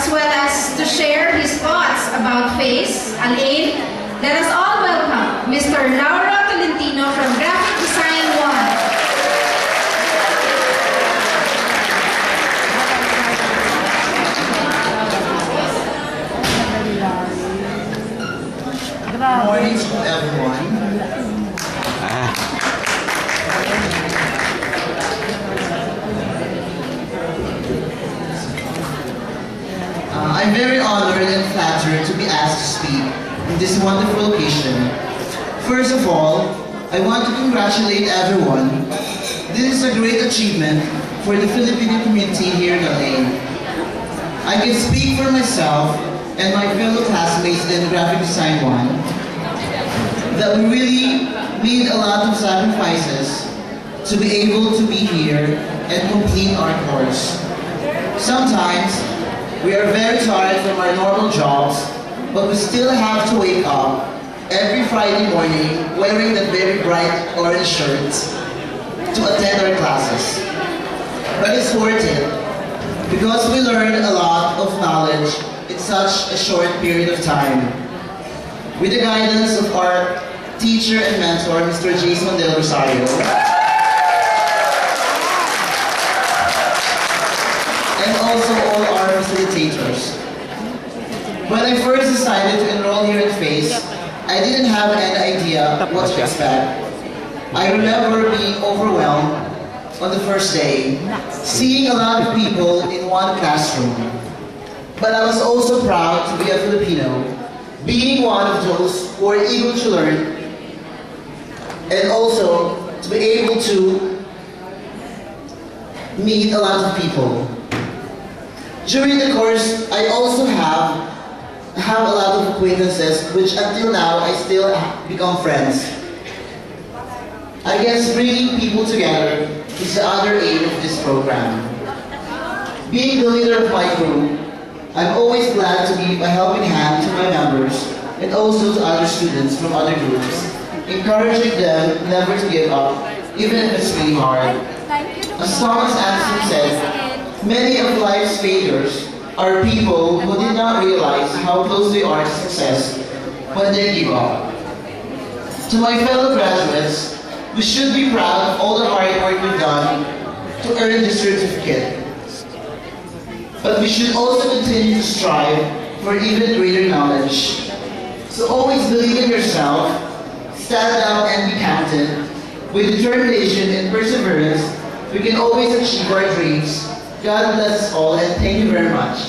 as well as to share his thoughts about FACE, Alain, let us all welcome Mr. Lauro Tolentino from Graphic Design 1. Good morning to everyone. I'm very honored and flattered to be asked to speak in this wonderful occasion. First of all, I want to congratulate everyone. This is a great achievement for the Filipino community here in LA. I can speak for myself and my fellow classmates in Graphic Design 1 that we really made a lot of sacrifices to be able to be here and complete our course. Sometimes, we are very tired from our normal jobs, but we still have to wake up every Friday morning wearing that very bright orange shirt to attend our classes. But it's worth it, because we learn a lot of knowledge in such a short period of time. With the guidance of our teacher and mentor, Mr. Jason Del Rosario, and also all our facilitators. When I first decided to enroll here in FACE, I didn't have any idea what to expect. I remember being overwhelmed on the first day, seeing a lot of people in one classroom. But I was also proud to be a Filipino, being one of those who are eager to learn, and also to be able to meet a lot of people. During the course, I also have a lot of acquaintances, which until now I still become friends. I guess bringing people together is the other aim of this program. Being the leader of my group, I'm always glad to give a helping hand to my members and also to other students from other groups, encouraging them never to give up, even if it's really hard. As Thomas Edison said, many of life's failures are people who did not realize how close they are to success when they give up. To my fellow graduates, we should be proud of all the hard work we've done to earn this certificate. But we should also continue to strive for even greater knowledge. So always believe in yourself, stand up and be counted. With determination and perseverance, we can always achieve our dreams. God bless us all, and thank you very much.